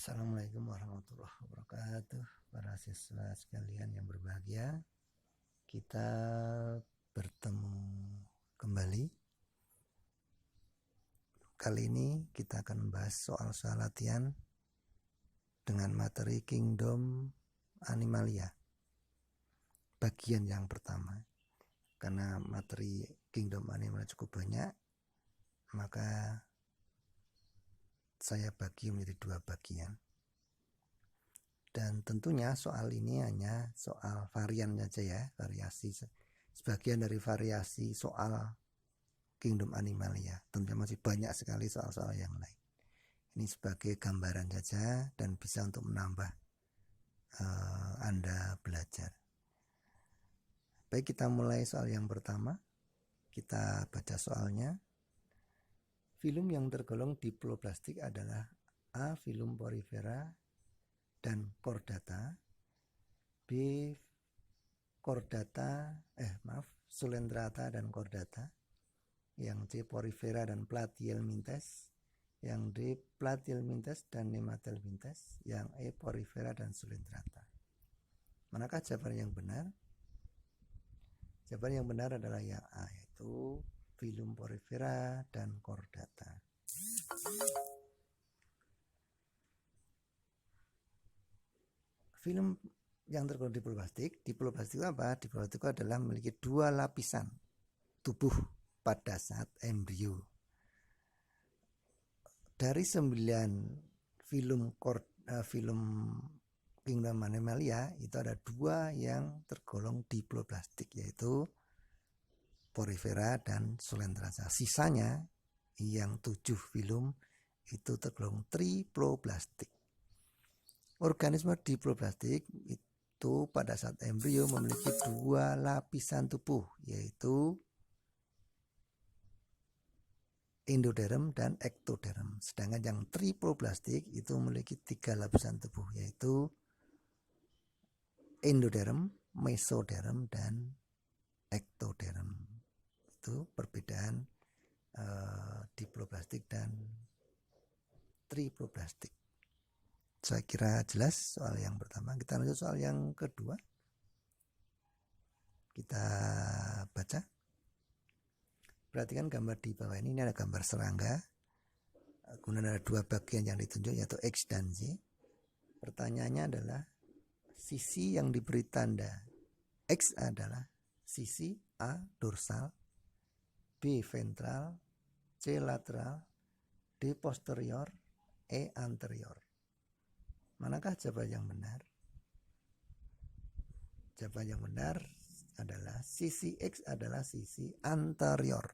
Assalamualaikum warahmatullahi wabarakatuh. Para siswa sekalian yang berbahagia, kita bertemu kembali. Kali ini kita akan membahas soal-soal latihan dengan materi Kingdom Animalia, bagian yang pertama. Karena materi Kingdom Animalia cukup banyak, maka saya bagi menjadi dua bagian. Dan tentunya soal ini hanya soal varian saja ya, variasi, sebagian dari variasi soal Kingdom Animalia. Tentunya masih banyak sekali soal-soal yang lain. Ini sebagai gambaran saja dan bisa untuk menambah Anda belajar. Baik, kita mulai soal yang pertama. Kita baca soalnya. Filum yang tergolong diploblastik adalah A. Filum porifera dan chordata, B. Sulentrata dan chordata, yang C. porifera dan platyhelminthes, yang D. platyhelminthes dan nematelminthes, yang E. porifera dan sulentrata. Manakah jawaban yang benar? Jawaban yang benar adalah yang A, yaitu filum porifera dan chordata. Film yang tergolong diploblastik itu apa? Diploblastik adalah memiliki dua lapisan tubuh pada saat embrio. Dari 9 film Kingdom Animalia itu ada 2 yang tergolong diploblastik, yaitu porifera dan sulentrata. Sisanya yang 7 film itu tergolong triploblastik. Organisme diploblastik itu pada saat embrio memiliki 2 lapisan tubuh, yaitu endoderm dan ektoderm. Sedangkan yang triploblastik itu memiliki 3 lapisan tubuh, yaitu endoderm, mesoderm, dan ektoderm. Itu perbedaan diploblastik dan triploblastik. Saya kira jelas soal yang pertama. Kita lanjut soal yang kedua. Kita baca. Perhatikan gambar di bawah ini ada gambar serangga. Kemudian ada 2 bagian yang ditunjuk, yaitu X dan Y. Pertanyaannya adalah sisi yang diberi tanda X adalah sisi A dorsal, B ventral, C lateral, D posterior, E anterior. Manakah jawaban yang benar? Jawaban yang benar adalah sisi X adalah sisi anterior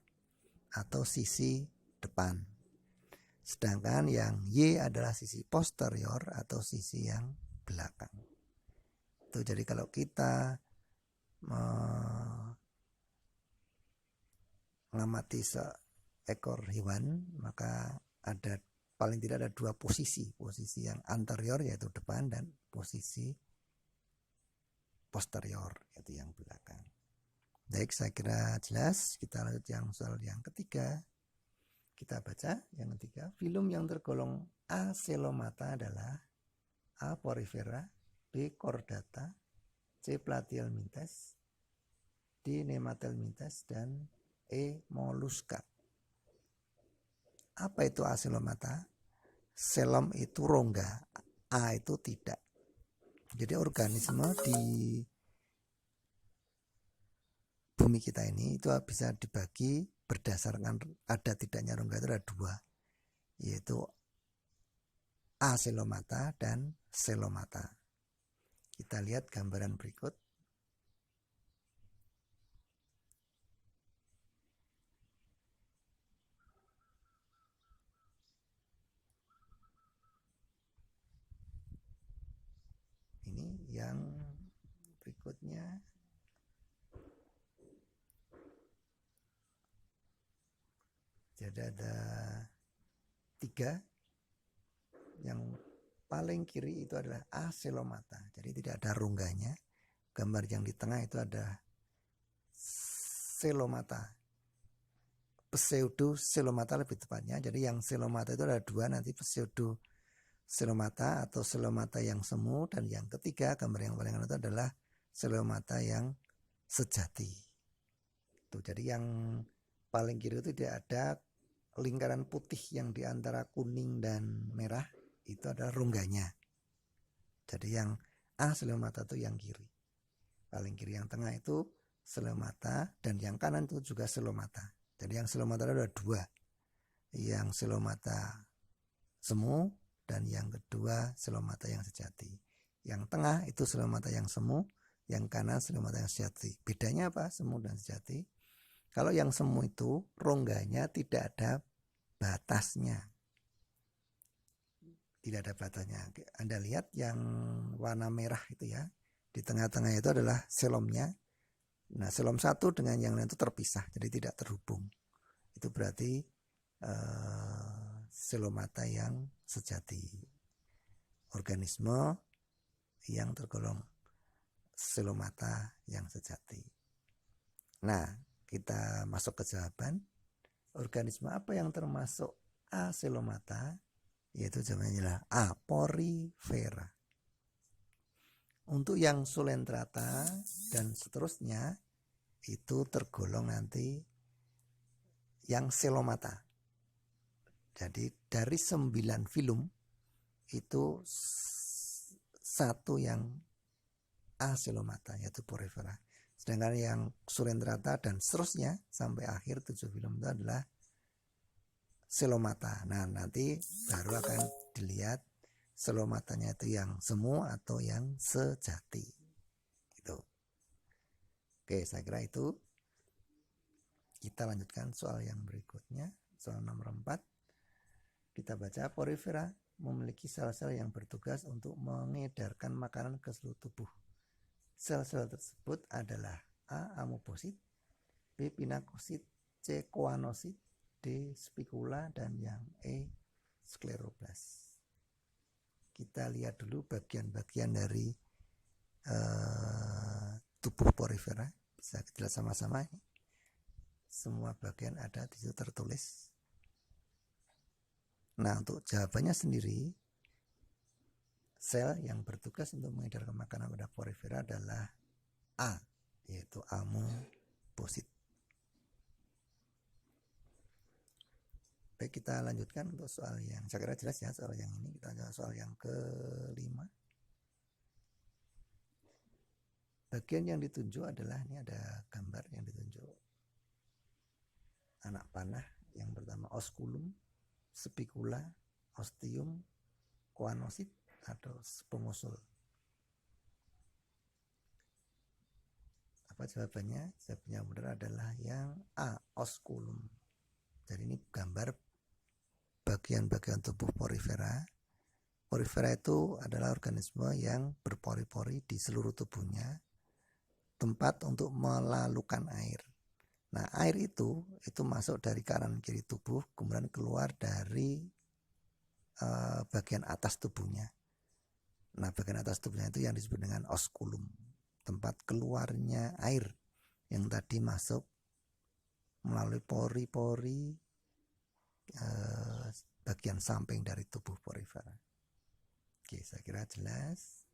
atau sisi depan. Sedangkan yang Y adalah sisi posterior atau sisi yang belakang. Itu jadi kalau kita mengamati seekor hewan, maka ada paling tidak ada 2 posisi yang anterior yaitu depan dan posisi posterior yaitu yang belakang. Baik, saya kira jelas. Kita lanjut yang soal yang ketiga. Kita baca yang ketiga. Filum yang tergolong acelomata adalah A. porifera, B. chordata, C. platyhelminthes, D. nematelminthes, dan E. mollusca. Apa itu acelomata? Celom itu rongga, A itu tidak. Jadi organisme di bumi kita ini itu bisa dibagi berdasarkan ada tidaknya rongga, itu ada 2, yaitu acelomata dan celomata. Kita lihat gambaran berikut. Ini yang berikutnya. Jadi ada 3. Yang paling kiri itu adalah acelomata, jadi tidak ada rongganya. Gambar yang di tengah itu ada celomata, pseudo celomata lebih tepatnya. Jadi yang celomata itu ada 2, nanti pseudo selomata atau selomata yang semu, dan yang ketiga gambar yang paling itu adalah selomata yang sejati. Tuh, jadi yang paling kiri itu tidak ada lingkaran putih yang diantara kuning dan merah, itu adalah rongganya. Jadi yang A selomata itu yang kiri, paling kiri. Yang tengah itu selomata, dan yang kanan itu juga selomata. Jadi yang selomata ada dua, yang selomata semu dan yang kedua selomata yang sejati. Yang tengah itu selomata yang semu, yang kanan selomata yang sejati. Bedanya apa semu dan sejati? Kalau yang semu itu rongganya tidak ada batasnya, tidak ada batasnya. Anda lihat yang warna merah itu ya, di tengah-tengah itu adalah selomnya. Nah, selom satu dengan yang lain itu terpisah, jadi tidak terhubung. Itu berarti selomata yang sejati, organisme yang tergolong selomata yang sejati. Nah, kita masuk ke jawaban. Organisme apa yang termasuk aselomata? Yaitu jawabannya adalah A, Porifera. Untuk yang Coelenterata dan seterusnya itu tergolong nanti yang selomata. Jadi dari 9 filum itu satu yang aselomata, yaitu Porifera. Sedangkan yang Coelenterata dan seterusnya sampai akhir 7 film itu adalah selomata. Nah, nanti baru akan dilihat selomatanya itu yang semu atau yang sejati. Itu. Oke, saya kira itu. Kita lanjutkan soal yang berikutnya, soal nomor 4. Kita baca, Porifera memiliki sel-sel yang bertugas untuk mengedarkan makanan ke seluruh tubuh. Sel-sel tersebut adalah A, amoebosit, B, pinakosit, C, koanosit, D, spikula, dan yang E, skleroblast. Kita lihat dulu bagian-bagian dari tubuh Porifera. Bisa kita lihat sama-sama. Semua bagian ada di situ tertulis. Nah, untuk jawabannya sendiri, sel yang bertugas untuk mengedarkan makanan pada Porifera adalah A, yaitu amoebosit. Baik, kita lanjutkan untuk soal yang saya kira jelas ya, soal yang ini. Kita lanjutkan soal yang ke-5. Bagian yang ditunjuk adalah, ini ada gambar yang ditunjuk anak panah. Yang pertama osculum, spicula, ostium, koanosit, atau spongosul. Apa jawabannya? Jawabannya yang benar adalah yang A, osculum. Jadi ini gambar bagian-bagian tubuh Porifera. Porifera itu adalah organisme yang berpori-pori di seluruh tubuhnya, tempat untuk melalukan air. Nah, air itu masuk dari kanan kiri tubuh, kemudian keluar dari bagian atas tubuhnya. Nah, bagian atas tubuhnya itu yang disebut dengan osculum, tempat keluarnya air yang tadi masuk melalui pori-pori bagian samping dari tubuh Porifera. Oke, saya kira jelas.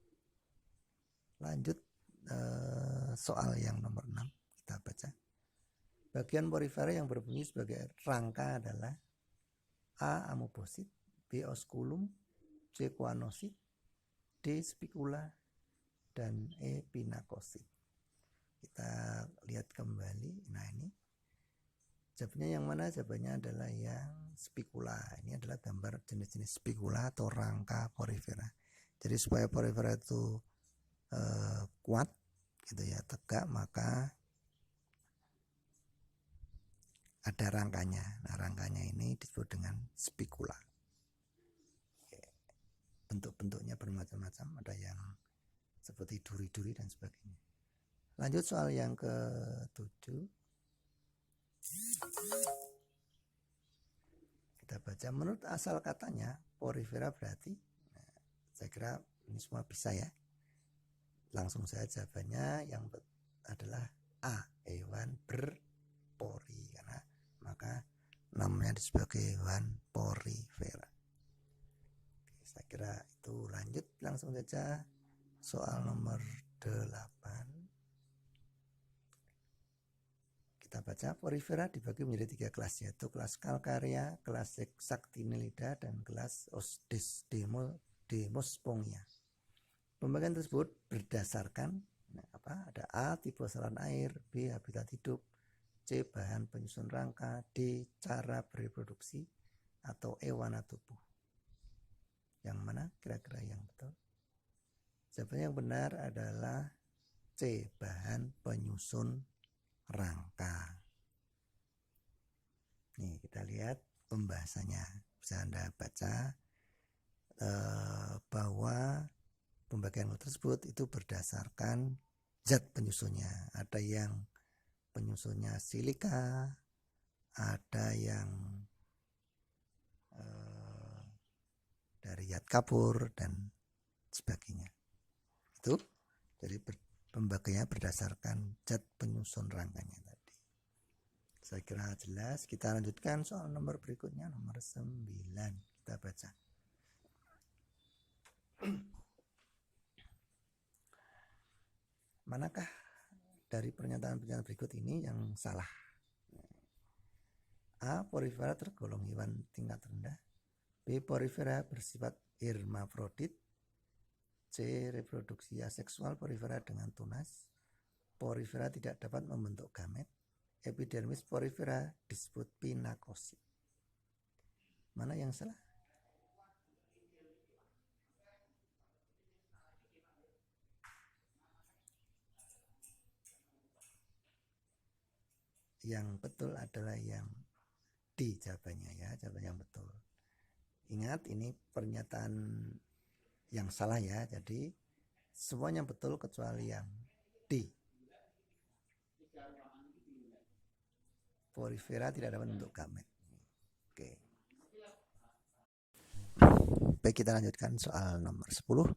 Lanjut soal yang nomor 6, kita baca. Bagian Porifera yang berbunyi sebagai rangka adalah A, amoebosit, B, osculum, C, koanosit, D, spicula, dan E, pinakosit. Kita lihat kembali. Nah, ini jawabannya yang mana? Jawabannya adalah yang spicula. Ini adalah gambar jenis-jenis spicula atau rangka Porifera. Jadi supaya Porifera itu kuat gitu ya, tegak, maka ada rangkanya. Nah, rangkanya ini disebut dengan spicula. Bentuk-bentuknya bermacam-macam, ada yang seperti duri-duri dan sebagainya. Lanjut soal yang ke-7. Kita baca, menurut asal katanya Porifera berarti, nah, saya kira ini semua bisa ya. Langsung saja jawabannya yang adalah A, hewan berpori, karena maka namanya sebagai hewan Porifera. Oke, saya kira langsung saja soal nomor 8. Kita baca, porifera dibagi menjadi 3 kelas, yaitu kelas kalkaria, kelas Sacchinellida, dan kelas Osdesmospongia. Pembagian tersebut berdasarkan ada A, tipe saluran air, B, habitat hidup, C, bahan penyusun rangka, D, cara bereproduksi, atau E, warna tubuh. Yang mana kira-kira yang betul? Jawabannya yang benar adalah C, bahan penyusun rangka. Nih kita lihat pembahasannya. Bisa Anda baca bahwa pembagian tersebut itu berdasarkan zat penyusunnya. Ada yang penyusunnya silika, ada yang dari zat kapur dan sebagainya. Itu jadi pembagiannya berdasarkan zat penyusun rangkanya tadi. Saya kira jelas. Kita lanjutkan soal nomor berikutnya, nomor 9. Kita baca. Manakah dari pernyataan-pernyataan berikut ini yang salah? A, porifera tergolong hewan tingkat rendah. B, porifera bersifat hermafrodit. C, reproduksi aseksual porifera dengan tunas. Porifera tidak dapat membentuk gamet. Epidermis porifera disebut pinakosit. Mana yang salah? Yang betul adalah yang D jawabannya ya, jawaban yang betul. Ingat ini pernyataan yang salah ya, jadi semuanya betul kecuali yang D. Porifera tidak dapat membentuk gamet. Oke. Baik, kita lanjutkan soal nomor 10.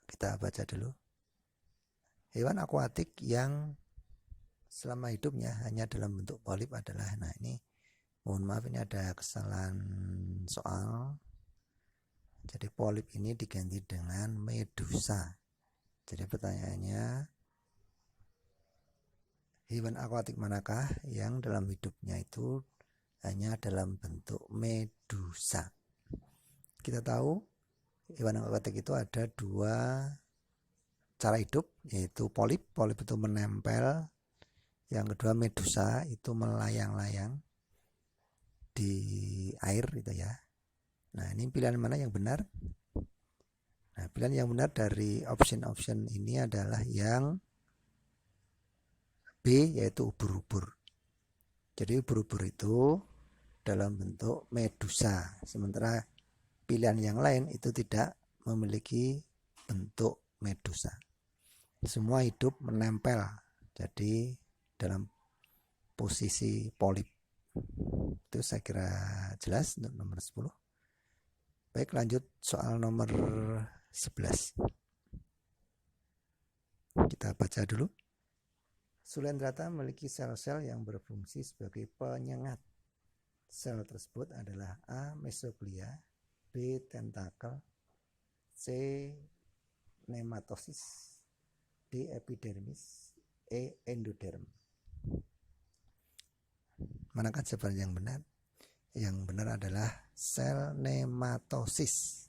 Kita baca dulu. Hewan akuatik yang selama hidupnya hanya dalam bentuk polip adalah, nah ini mohon maaf ini ada kesalahan soal. Jadi polip ini diganti dengan medusa. Jadi pertanyaannya, hewan akuatik manakah yang dalam hidupnya itu hanya dalam bentuk medusa? Kita tahu hewan akuatik itu ada 2 cara hidup, yaitu polip. Polip itu menempel. Yang kedua medusa, itu melayang-layang di air gitu ya. Nah ini pilihan mana yang benar? Nah pilihan yang benar dari option ini adalah yang B, yaitu ubur-ubur. Jadi ubur-ubur itu dalam bentuk medusa, sementara pilihan yang lain itu tidak memiliki bentuk medusa. Semua hidup menempel, jadi dalam posisi polip. Itu saya kira jelas untuk nomor 10. Baik, lanjut soal nomor 11. Kita baca dulu. Sulendrata memiliki sel-sel yang berfungsi sebagai penyengat. Sel tersebut adalah A, mesoglia, B, tentakel, C, nematosis, D, epidermis, E, endoderm. Manakah jawaban yang benar? Yang benar adalah sel nematosis.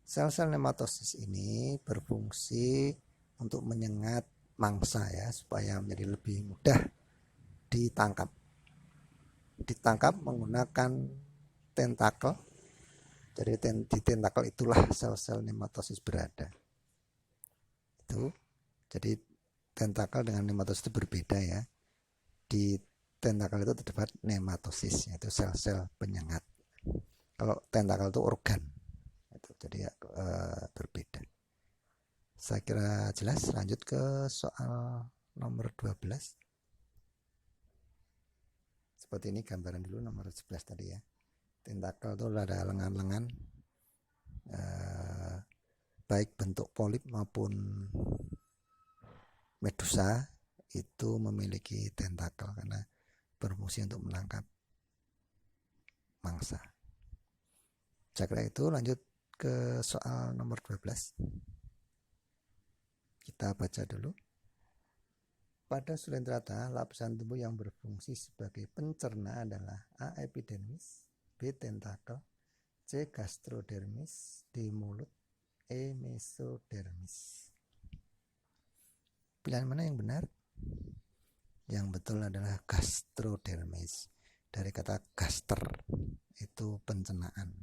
Sel-sel nematosis ini berfungsi untuk menyengat mangsa ya, supaya menjadi lebih mudah ditangkap. Ditangkap menggunakan tentakel. Jadi di tentakel itulah sel-sel nematosis berada. Itu. Jadi tentakel dengan nematosis itu berbeda ya. Di tentakel itu terdapat nematosis, yaitu sel-sel penyengat. Kalau tentakel itu organ. Itu jadi berbeda. Saya kira jelas. Lanjut ke soal nomor 12. Seperti ini gambaran dulu nomor 11 tadi ya. Tentakel itu ada lengan-lengan, baik bentuk polip maupun medusa itu memiliki tentakel karena berfungsi untuk menangkap mangsa. Saya kira itu. Lanjut ke soal nomor 12. Kita baca dulu. Pada sulentrata, lapisan tubuh yang berfungsi sebagai pencerna adalah A. epidermis, B. tentakel, C. gastrodermis, D. mulut, E. mesodermis. Pilihan mana yang benar? Yang betul adalah gastrodermis. Dari kata gaster itu pencernaan,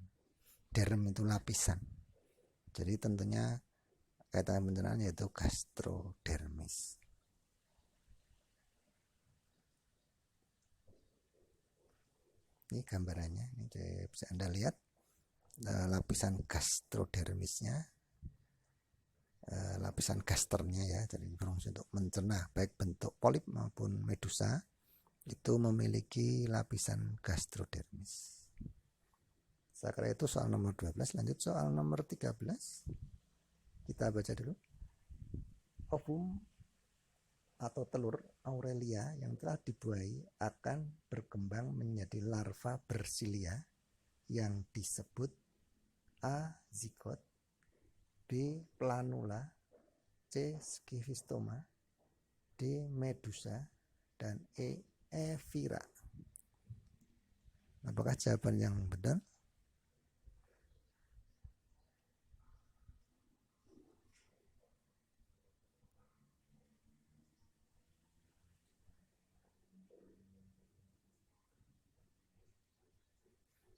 derm itu lapisan. Jadi tentunya kata pencernaan yaitu gastrodermis. Ini gambarannya, ini bisa Anda lihat lapisan gastrodermisnya, lapisan gasternya ya, jadi berfungsi untuk mencerna baik bentuk polip maupun medusa itu memiliki lapisan gastrodermis. Sekarang itu soal nomor 12, lanjut soal nomor 13. Kita baca dulu. Ovum atau telur Aurelia yang telah dibuahi akan berkembang menjadi larva bersilia yang disebut A. zigot, B. planula, C. skifistoma, D. medusa, dan E. evira. Apakah jawaban yang benar?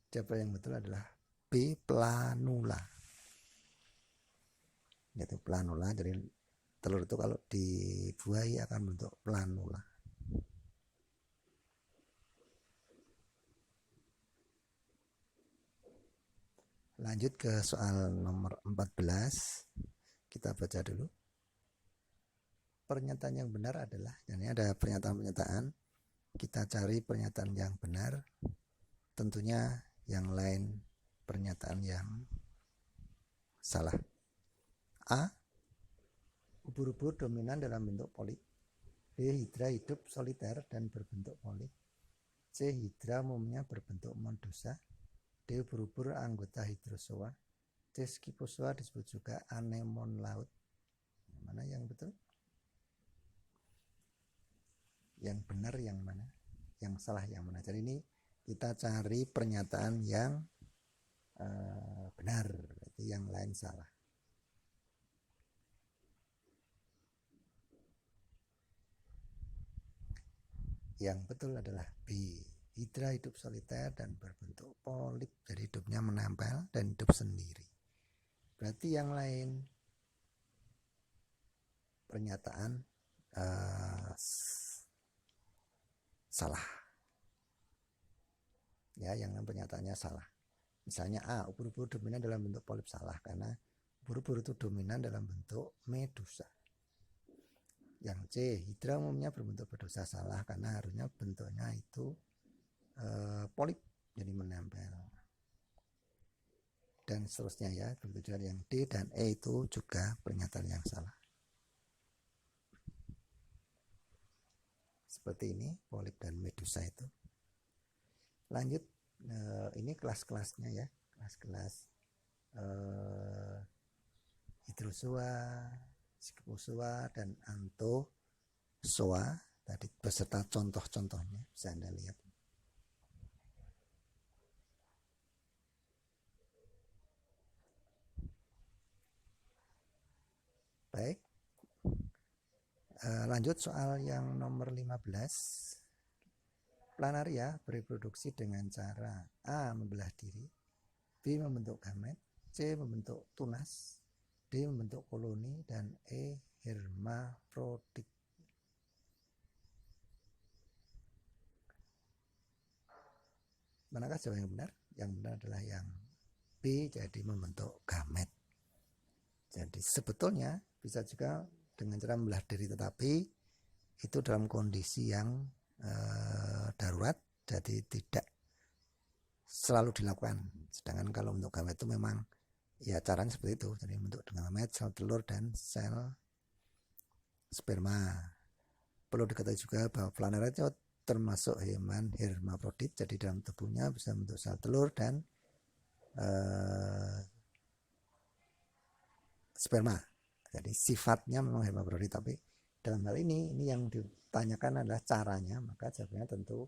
Jawaban yang betul adalah B. planula. Yaitu planula, jadi telur itu kalau dibuahi akan bentuk planula. Lanjut ke soal nomor 14. Kita baca dulu. Pernyataan yang benar adalah, ini ada pernyataan-pernyataan. Kita cari pernyataan yang benar. Tentunya yang lain pernyataan yang salah. A. Ubur-ubur dominan dalam bentuk polip. B. Hidra hidup soliter dan berbentuk polip. C. Hidra umumnya berbentuk medusa. D. Ubur-ubur anggota hidrozoa. C. Scyphozoa disebut juga anemon laut. Mana yang betul? Yang benar yang mana? Yang salah yang mana? Jadi ini kita cari pernyataan yang benar, itu yang lain salah. Yang betul adalah B. Hidra hidup soliter dan berbentuk polip, jadi hidupnya menempel dan hidup sendiri. Berarti yang lain pernyataan salah. Ya, yang pernyataannya salah. Misalnya A, ubur-ubur dominan dalam bentuk polip, salah karena ubur-ubur itu dominan dalam bentuk medusa. Yang C, hidra umumnya berbentuk medusa, salah karena harusnya bentuknya itu polip, jadi menempel. Dan seterusnya ya, begitu juga yang D dan E itu juga pernyataan yang salah. Seperti ini, polip dan medusa itu. Lanjut, ini kelas-kelasnya ya, kelas-kelas hidrozoa, scyphozoa, dan anthozoa tadi beserta contoh-contohnya bisa Anda lihat. Baik, lanjut soal yang nomor 15. Planaria bereproduksi dengan cara A. membelah diri, B. membentuk gamet, C. membentuk tunas, D. membentuk koloni, dan E. hermafrodit. Manakah jawaban yang benar? Yang benar adalah yang B, jadi membentuk gamet. Jadi sebetulnya bisa juga dengan cara membelah diri, tetapi itu dalam kondisi yang darurat, jadi tidak selalu dilakukan. Sedangkan kalau untuk gamet itu memang ya caranya seperti itu, jadi bentuk dengan gamet, sel telur, dan sel sperma. Perlu diketahui juga bahwa planaria itu termasuk hewan hermafrodit, jadi dalam tubuhnya bisa bentuk sel telur dan sperma. Jadi sifatnya memang hermafrodit, tapi dalam hal ini yang ditanyakan adalah caranya, maka jawabannya tentu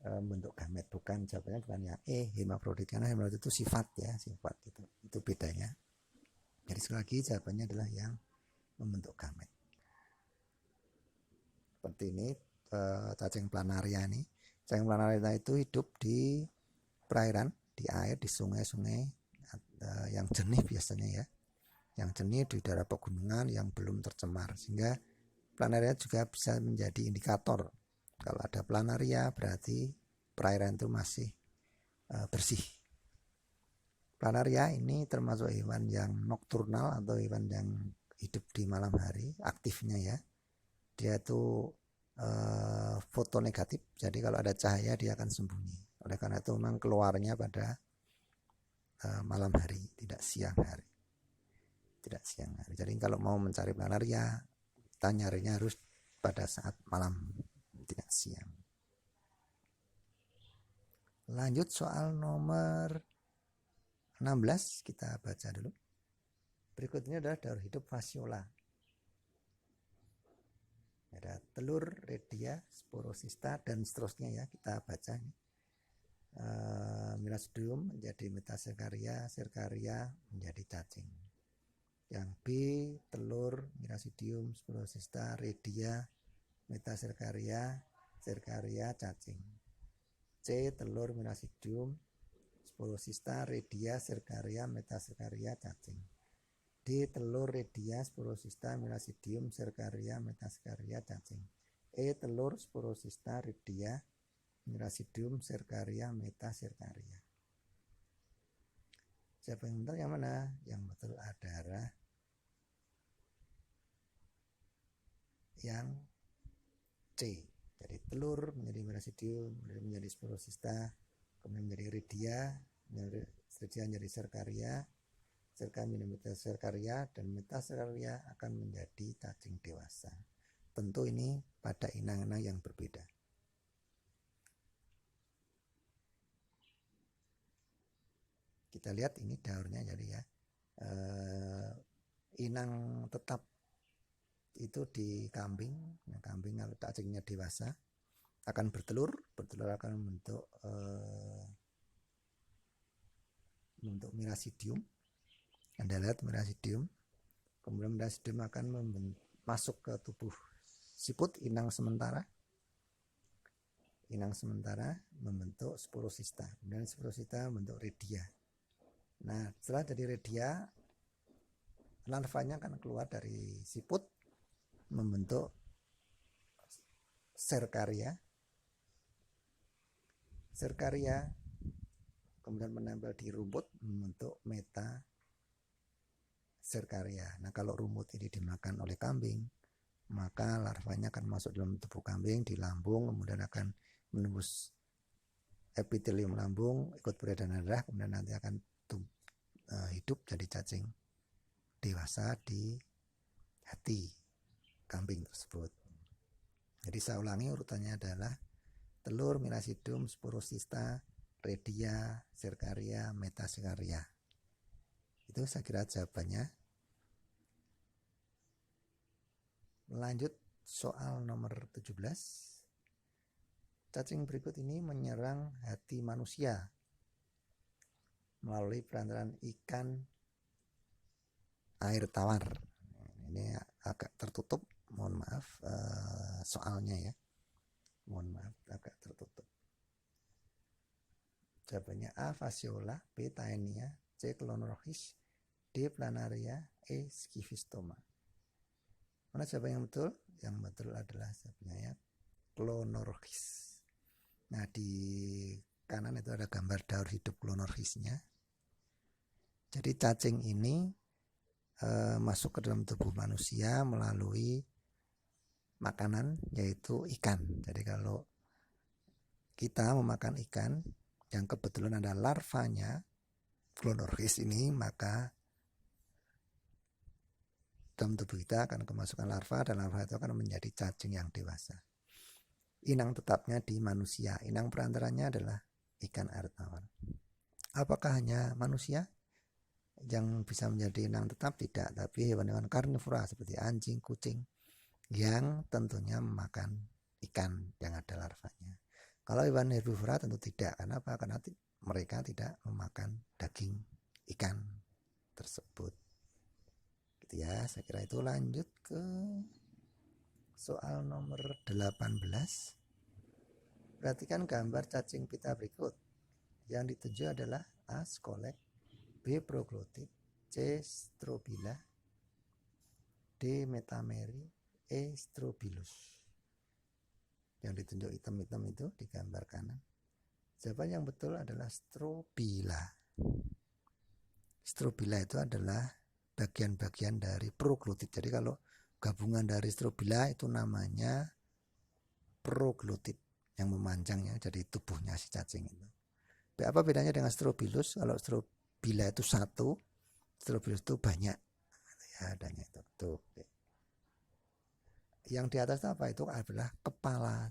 bentuk gamet, bukan jawabannya bukan yang hermafrodit, karena hermafrodit itu sifat ya, sifat itu bedanya. Jadi sekali lagi jawabannya adalah yang membentuk gamet. Seperti ini cacing planaria ini. Cacing planaria itu hidup di perairan, di air, di sungai-sungai yang jernih biasanya ya, yang jernih di daerah pegunungan yang belum tercemar, sehingga planaria juga bisa menjadi indikator. Kalau ada planaria berarti perairan itu masih bersih. Planaria ini termasuk hewan yang nokturnal atau hewan yang hidup di malam hari, aktifnya ya. Dia itu fotonegatif, jadi kalau ada cahaya dia akan sembunyi. Oleh karena itu memang keluarnya pada malam hari, tidak siang hari. Tidak siang hari. Jadi kalau mau mencari planaria, kita nyarinya harus pada saat malam, tidak siang. Lanjut soal nomor 16, kita baca dulu. Berikutnya adalah daur hidup fasiola. Ada telur, redia, sporocysta, dan seterusnya ya, kita baca. Mirasidium menjadi metaserkaria, serkaria menjadi cacing. Yang B, telur, mirasidium, sporocysta, redia, metaserkaria, serkaria, cacing. C, telur, mirasidium, sporocysta, redia, serkaria, metaserkaria, cacing. D, telur, redia, sporocysta, mirasidium, serkaria, metaserkaria, cacing. E, telur, sporocysta, redia, mirasidium, serkaria, metaserkaria. Siapa yang betul, yang mana? Yang betul adalah yang C. Jadi telur menjadi mirasidium, menjadi sporocysta, kemudian menjadi redia, menjadi serkaria, serkaria menjadi metaserkaria, dan metaserkaria akan menjadi cacing dewasa. Tentu ini pada inang-inang yang berbeda. Kita lihat ini daurnya, jadi ya inang tetap itu di kambing. Nah, kambing kalau cacingnya dewasa akan bertelur akan membentuk mirasidium. Anda lihat mirasidium, kemudian mirasidium akan masuk ke tubuh siput inang sementara membentuk sporocysta, kemudian sporocysta membentuk redia. Nah, setelah jadi redia, larvanya akan keluar dari siput membentuk serkaria, kemudian menempel di rumput membentuk metaserkaria. Nah, kalau rumput ini dimakan oleh kambing, maka larvanya akan masuk dalam tubuh kambing, di lambung, kemudian akan menembus epitelium lambung, ikut peredaran darah, kemudian nanti akan hidup jadi cacing dewasa di hati kambing tersebut. Jadi saya ulangi, urutannya adalah telur, mirasidium, sporocysta, redia, serkaria, metaserkaria. Itu saya kira jawabannya. Lanjut soal nomor 17. Cacing berikut ini menyerang hati manusia melalui perantaraan ikan air tawar. Ini agak tertutup, mohon maaf soalnya ya. Mohon maaf, agak tertutup. Jawabannya A, fasiola, B, taenia, C, clonorchis, D, planaria, E, schifistoma. Mana jawaban yang betul? Yang betul adalah jawabannya ya, clonorchis. Nah, di kanan itu ada gambar daur hidup clonorchisnya. Jadi cacing ini masuk ke dalam tubuh manusia melalui makanan, yaitu ikan. Jadi kalau kita memakan ikan yang kebetulan ada larvanya clonorchis ini, maka dalam tubuh kita akan kemasukan larva, dan larva itu akan menjadi cacing yang dewasa. Inang tetapnya di manusia, inang perantaranya adalah ikan air tawar. Apakah hanya manusia? yang bisa menjadi inang tetap tidak, tapi hewan-hewan karnivora seperti anjing, kucing yang tentunya memakan ikan yang ada larvanya. Kalau hewan herbivora tentu tidak. Kenapa? Karena mereka tidak memakan daging ikan tersebut. Gitu ya, saya kira itu. Lanjut ke soal nomor 18. Perhatikan gambar cacing pita berikut. Yang dituju adalah A. Skolek, B. Proglotit, C. Strobila, D. Metameri, E. Strobilus. Yang ditunjuk hitam-hitam itu di gambar kanan. Jawaban yang betul adalah strobila. Strobila itu adalah bagian-bagian dari proglotit. Jadi kalau gabungan dari strobila itu namanya proglotit yang memanjangnya jadi tubuhnya si cacing itu. Apa bedanya dengan strobilus? Kalau strobila itu satu, strobilus itu banyak. Ya, adanya itu. Tuh. Yang di atas itu apa? Itu adalah kepala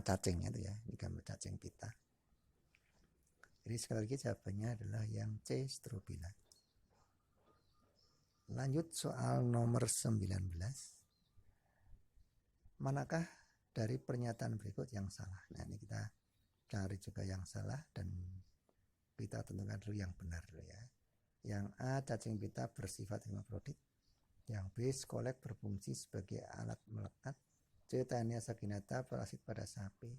cacingnya itu ya. Ini gambar cacing pita. Jadi sekali lagi jawabannya adalah yang C, strobila. Lanjut soal nomor 19. Manakah dari pernyataan berikut yang salah? Nah, ini kita cari juga yang salah dan kita tentukan dulu yang benar dulu ya. Yang A, cacing pita bersifat hermafrodit. Yang B, skolek berfungsi sebagai alat melekat. C, Taenia saginata parasit pada sapi.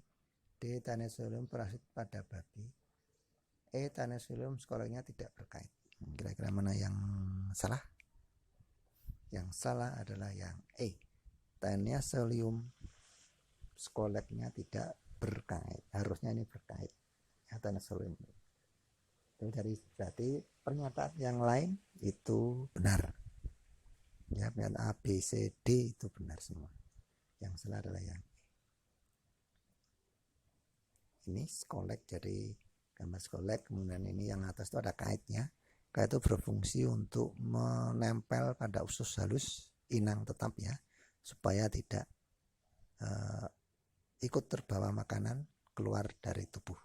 D, Taenisolum parasit pada babi. E, Taenisolum skoleknya tidak berkait. Kira-kira mana yang salah? Yang salah adalah yang E, Taenisolum skoleknya tidak berkait. Harusnya ini berkait. Ya, Taenisolum. Jadi berarti pernyataan yang lain itu benar. Ya, pernyataan A, B, C, D itu benar semua. Yang salah adalah yang ini skolek. Jadi gambar skolek, kemudian ini yang atas itu ada kaitnya. Kait itu berfungsi untuk menempel pada usus halus inang tetap ya, supaya tidak ikut terbawa makanan keluar dari tubuh.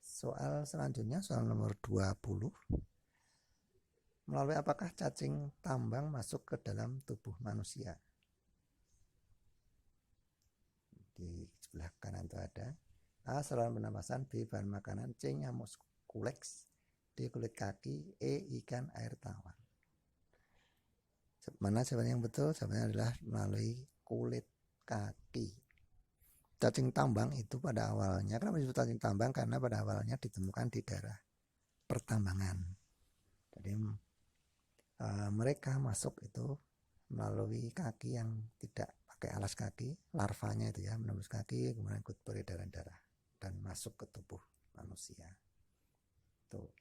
Soal selanjutnya, soal nomor 20. Melalui apakah cacing tambang masuk ke dalam tubuh manusia? Di sebelah kanan itu ada A, saluran pernapasan, B, bahan makanan, C, nyamuk kuleks, D, kulit kaki, E, ikan air tawar. Mana jawaban yang betul? Jawabannya adalah melalui kulit kaki. Cacing tambang itu pada awalnya, kenapa disebut cacing tambang? Karena pada awalnya ditemukan di daerah pertambangan. Jadi mereka masuk itu melalui kaki yang tidak pakai alas kaki, larvanya itu ya, menembus kaki, kemudian ikut peredaran darah dan masuk ke tubuh manusia. Itu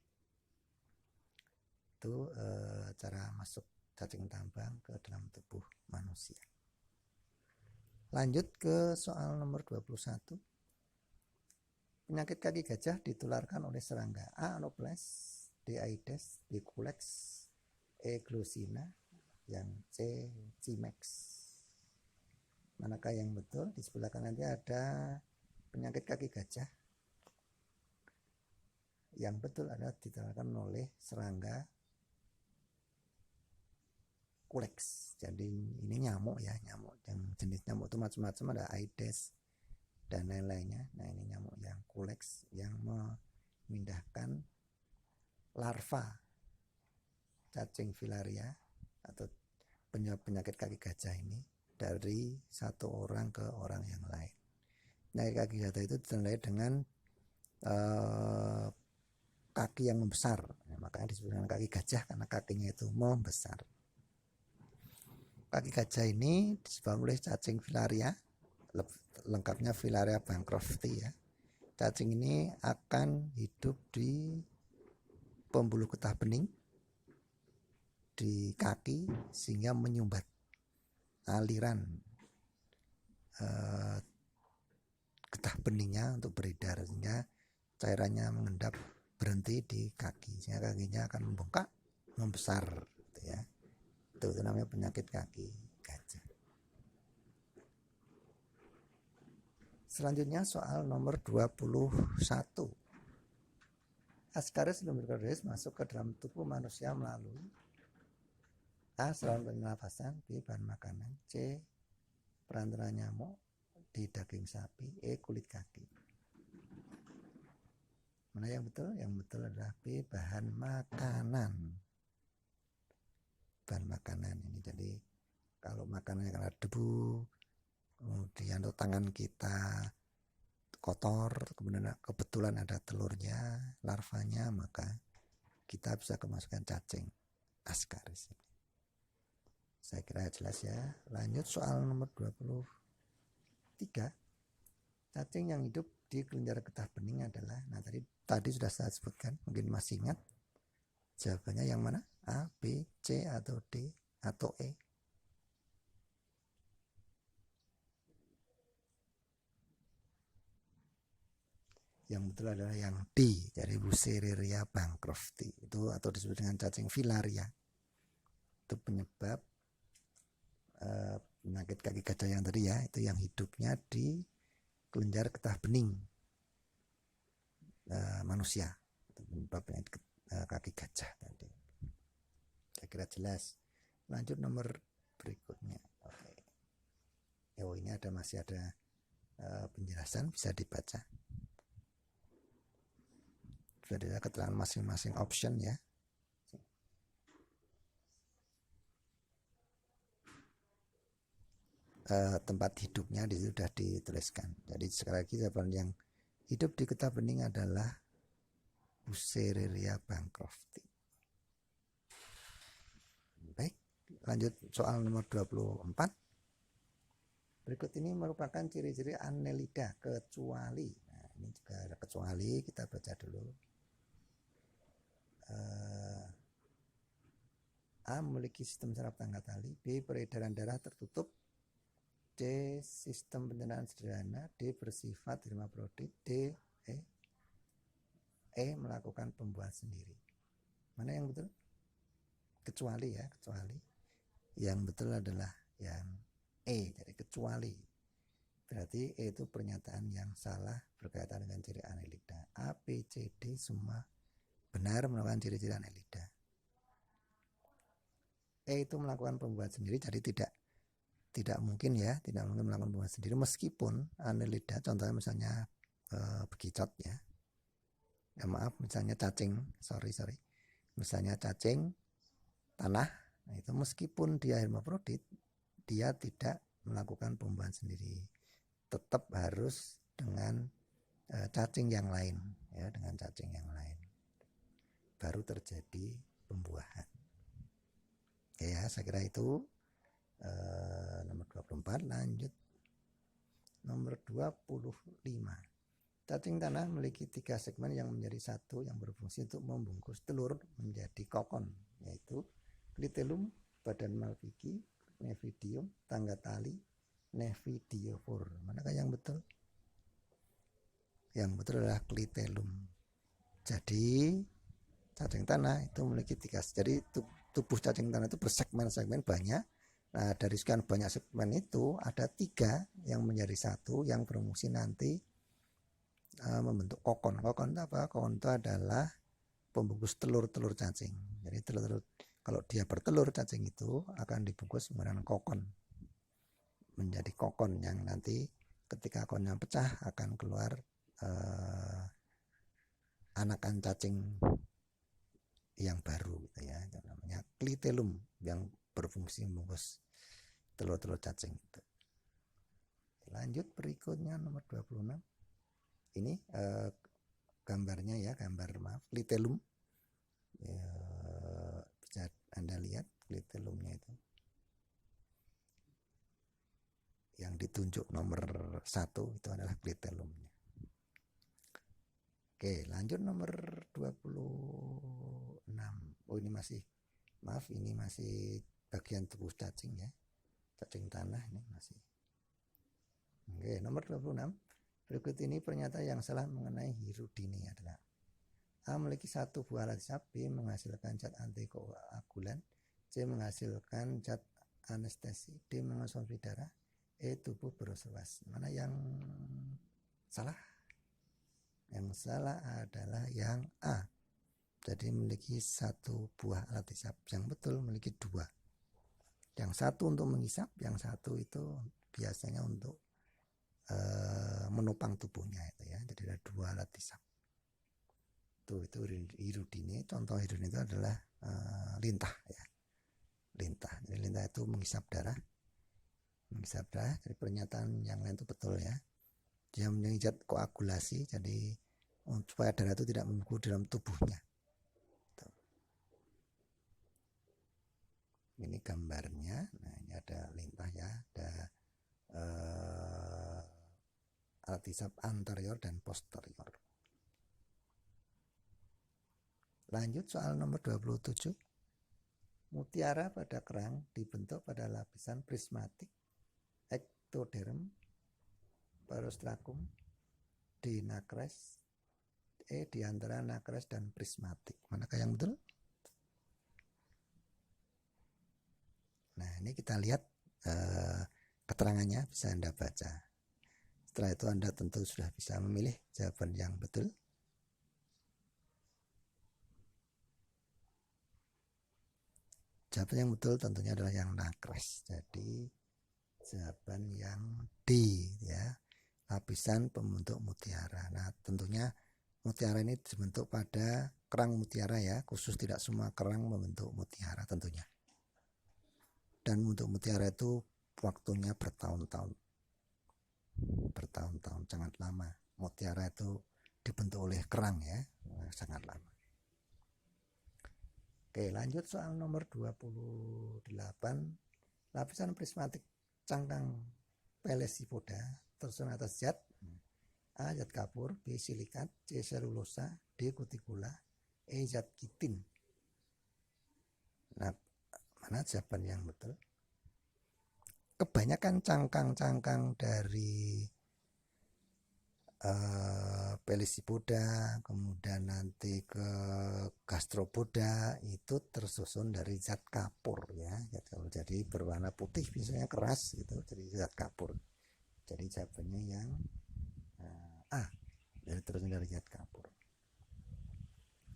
cara masuk cacing tambang ke dalam tubuh manusia. Lanjut ke soal nomor 21. Penyakit kaki gajah ditularkan oleh serangga. A, Anopheles, D, Aedes, D, Culex, E, Glossina, yang C, Cimex. Manakah yang betul? Di sebelah kanan nanti ada penyakit kaki gajah. Yang betul adalah ditularkan oleh serangga Culex. Jadi ini nyamuk ya, nyamuk yang jenis nyamuk itu macam-macam, ada Aedes dan lain-lainnya. Nah, ini nyamuk yang Culex yang memindahkan larva cacing filaria atau penyakit kaki gajah ini dari satu orang ke orang yang lain. Penyakit kaki gajah itu ditandai dengan kaki yang membesar. Nah, makanya disebut dengan kaki gajah karena kakinya itu membesar. Kaki gajah ini disebabkan oleh cacing filaria, lengkapnya Filaria bancrofti ya. Cacing ini akan hidup di pembuluh getah bening di kaki sehingga menyumbat aliran getah beningnya untuk beredar sehingga cairannya mengendap berhenti di kaki sehingga kakinya akan membengkak, membesar gitu ya. Itu namanya penyakit kaki gajah. Selanjutnya soal nomor 21. Ascaris lumbricoides masuk ke dalam tubuh manusia melalui A. saluran pernafasan, B. bahan makanan, C. perantara nyamuk, D. daging sapi, E. kulit kaki. Mana yang betul? Yang betul adalah B. bahan makanan. Bahan makanan ini, jadi kalau makanannya kena debu, kemudian tangan kita kotor, kemudian kebetulan ada telurnya, larvanya, maka kita bisa kemasukan cacing Ascaris. Saya kira jelas ya. Lanjut soal nomor 23. Cacing yang hidup di kelenjar getah bening adalah, nah tadi sudah saya sebutkan, mungkin masih ingat. Jawabannya yang mana? A, B, C, atau D, atau E? Yang betul adalah yang D, dari Bucerreria bancrofti itu, atau disebut dengan cacing filaria. Itu penyebab penyakit kaki gajah yang tadi ya, itu yang hidupnya di kelenjar getah bening manusia, itu penyebab penyakit kaki gajah tadi. Saya kira jelas. Lanjut nomor berikutnya. Oke. Oh, ini masih ada penjelasan, bisa dibaca. Sudah ada keterangan masing-masing option ya. Tempat hidupnya sudah dituliskan. Jadi sekali lagi jawaban yang hidup di getah bening adalah Bucerreria bancrofti. Baik, lanjut soal nomor 24. Berikut ini merupakan ciri-ciri Annelida kecuali. Nah, ini juga ada kecuali, kita baca dulu. A. memiliki sistem saraf tangga tali, B. peredaran darah tertutup, C. sistem pencernaan sederhana, D. bersifat hermafrodit, D. melakukan pembuahan sendiri. Mana yang betul? Kecuali ya, kecuali. Yang betul adalah yang E, dari kecuali. Berarti E itu pernyataan yang salah berkaitan dengan ciri Annelida. A, B, C, D semua benar melakukan ciri-ciri Annelida. E itu melakukan pembuahan sendiri, jadi tidak mungkin ya, tidak mungkin melakukan pembuahan sendiri, meskipun Annelida contohnya misalnya bekicot ya. Maaf, misalnya cacing, misalnya cacing tanah, nah itu meskipun dia hermafrodit, dia tidak melakukan pembuahan sendiri, tetap harus dengan cacing yang lain ya, dengan cacing yang lain baru terjadi pembuahan. Oke ya, saya kira itu nomor 24. Lanjut nomor 25. Cacing tanah memiliki 3 segmen yang menjadi satu yang berfungsi untuk membungkus telur menjadi kokon, yaitu klitelum, badan malviki, nevidium, tangga tali, nevidiofor. Manakah yang betul? Yang betul adalah klitelum. Jadi cacing tanah itu memiliki 3. Jadi tubuh cacing tanah itu bersegmen-segmen banyak. Nah, dari sekian banyak segmen itu ada 3 yang menjadi satu yang berfungsi nanti membentuk kokon. Kokon itu apa? Kokon itu adalah pembungkus telur-telur cacing. Jadi telur-telur, kalau dia bertelur, cacing itu akan dibungkus menggunakan kokon, menjadi kokon yang nanti ketika kokonnya pecah akan keluar anakan cacing yang baru gitu ya, yang namanya klitelum yang berfungsi membungkus telur-telur cacing itu. Lanjut berikutnya nomor 26. Ini gambarnya ya, klitelum. Bisa Anda lihat klitelumnya itu. Yang ditunjuk nomor 1 itu adalah klitelumnya. Oke, lanjut nomor 26. Oh, ini masih bagian tubuh cacing ya. Cacing tanah ini masih. Oke, nomor 26. Berikut ini pernyataan yang salah mengenai hirudini adalah: A. memiliki 1 buah alat hisap, B. menghasilkan zat antikoagulan, C. menghasilkan zat anestesi, D. mengonsumsi darah, E. tubuh berusus. Mana yang Salah. Yang salah adalah yang A. Jadi memiliki satu buah alat hisap. Yang betul memiliki dua. Yang satu untuk menghisap, yang satu itu biasanya untuk menopang tubuhnya itu ya. Jadi ada dua alat hisap. Itu hirudine. Contoh hirudine itu adalah lintah ya. Lintah. Jadi lintah itu menghisap darah. Jadi pernyataan yang lain itu betul ya. Dia mengenjat koagulasi, jadi supaya darah itu tidak membeku dalam tubuhnya. Tuh. Ini gambarnya. Nah, ini ada lintah ya, ada alat hisap anterior dan posterior. Lanjut soal nomor 27. Mutiara pada kerang dibentuk pada lapisan prismatik, ektoderm, perostrakum, di nakres, di antara nakres dan prismatik. Manakah yang betul? Nah, ini kita lihat keterangannya, bisa Anda baca. Setelah itu Anda tentu sudah bisa memilih jawaban yang betul. Jawaban yang betul tentunya adalah yang nakres. Jadi jawaban yang D ya. Lapisan pembentuk mutiara. Nah, tentunya mutiara ini dibentuk pada kerang mutiara ya, khusus tidak semua kerang membentuk mutiara tentunya. Dan untuk mutiara itu waktunya bertahun-tahun. Bertahun-tahun, sangat lama. Mutiara itu dibentuk oleh kerang ya, sangat lama. Oke, lanjut soal nomor 28. Lapisan prismatik cangkang Pelesipoda tersusun atas zat A. Zat kapur, B. Silikat, C. Selulosa, D. Kutikula, E. Zat kitin. Nah, mana jawaban yang betul? Kebanyakan cangkang-cangkang dari Pelesipoda, kemudian nanti ke Gastropoda itu tersusun dari zat kapur ya. Jadi berwarna putih, biasanya keras gitu, jadi zat kapur. Jadi jawabannya yang A, dari tersusun dari zat kapur.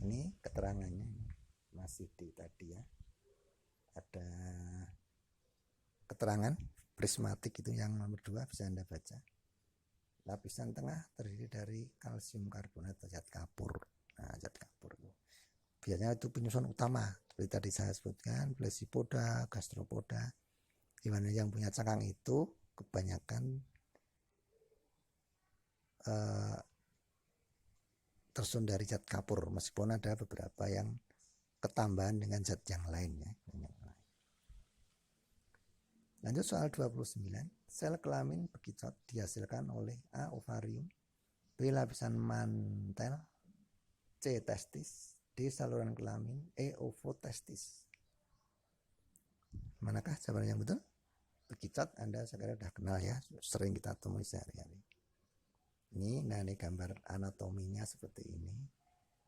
Ini keterangannya masih di tadi ya. Ada keterangan prismatik itu yang nomor 2, bisa Anda baca. Lapisan tengah terdiri dari kalsium karbonat atau zat kapur. Nah, zat kapur itu biasanya itu penyusun utama. Seperti tadi saya sebutkan, Pelesipoda, Gastropoda. Gimana yang punya cangkang itu kebanyakan tersusun dari zat kapur, meskipun ada beberapa yang ketambahan dengan zat yang lain ya. Lanjut soal 29. Sel kelamin bekicot dihasilkan oleh A. Ovarium, B. Lapisan mantel, C. Testis, D. Saluran kelamin, E. Ovotestis. Manakah jawaban yang betul? Bekicot Anda sekarang sudah kenal ya, sering kita temui sehari-hari. Ini gambar anatominya seperti ini.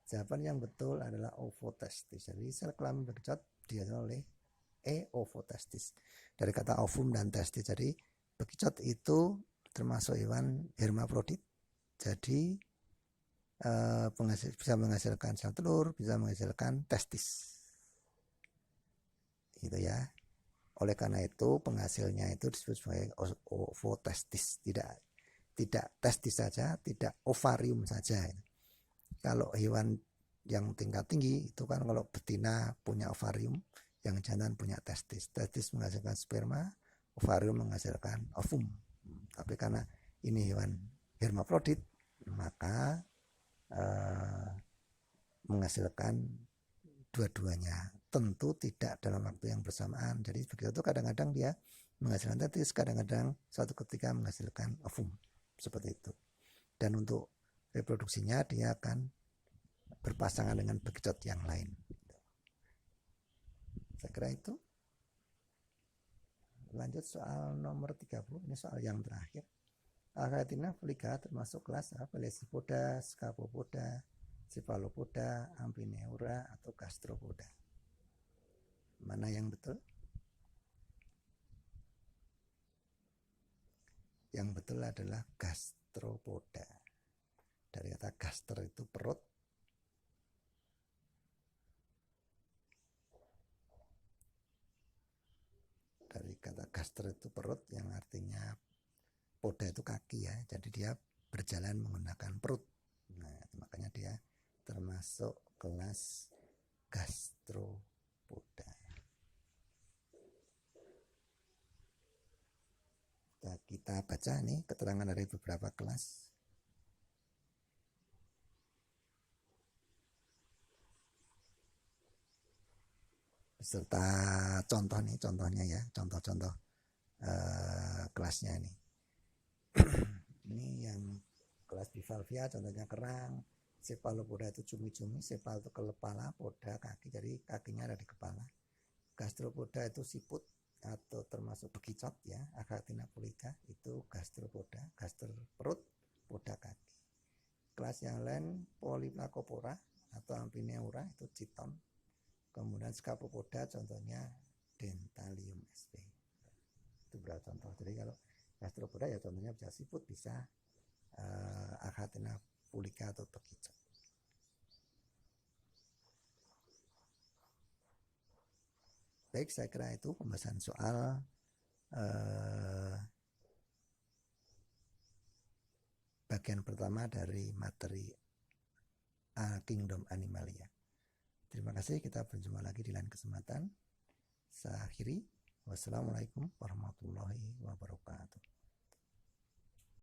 Jawaban yang betul adalah ovotestis. Jadi sel kelamin bekicot dihasilkan oleh E. Ovotestis. Dari kata ovum dan testis. Jadi bekicot itu termasuk hewan hermafrodit. Jadi bisa menghasilkan sel telur, bisa menghasilkan testis. Gitu ya. Oleh karena itu penghasilnya itu disebut sebagai ovotestis. Tidak testis saja, tidak ovarium saja. Kalau hewan yang tingkat tinggi itu kan kalau betina punya ovarium, yang jantan punya testis. Testis menghasilkan sperma, ovarium menghasilkan ovum. Tapi karena ini hewan hermafrodit, maka menghasilkan dua-duanya. Tentu tidak dalam waktu yang bersamaan. Jadi begitu itu kadang-kadang dia menghasilkan testis, kadang-kadang suatu ketika menghasilkan ovum. Seperti itu. Dan untuk reproduksinya dia akan berpasangan dengan bekicot yang lain. Saya kira itu. Lanjut soal nomor 30. Ini soal yang terakhir. Archaetina fulica termasuk kelas Pelesipoda, Scapopoda, Cephalopoda, Amphineura atau Gastropoda. Mana yang betul? Yang betul adalah gastropoda. Dari kata gaster itu perut, dari kata gaster itu perut yang artinya poda itu kaki ya, jadi dia berjalan menggunakan perut. Nah, makanya dia termasuk kelas gastropoda. Kita baca nih keterangan dari beberapa kelas. Beserta contoh nih, contohnya ya, contoh-contoh kelasnya ini. Ini yang kelas bivalvia, contohnya kerang. Cephalopoda itu cumi-cumi, cephal itu kepala, poda kaki, jadi kakinya ada di kepala. Gastropoda itu siput atau termasuk bekicot ya, Agatinapolida itu gastropoda, gaster perut, poda kaki. Kelas yang lain Polyplacopora atau Amphineura itu chiton. Kemudian Scapopoda contohnya Dentalium sp. Itu berapa contoh. Jadi kalau gastropoda ya contohnya bisa siput, bisa Agatinapolida atau bekicot. Baik, saya kira itu pembahasan soal bagian pertama dari materi Kingdom Animalia. Terima kasih, kita berjumpa lagi di lain kesempatan. Saya akhiri. Wassalamualaikum warahmatullahi wabarakatuh.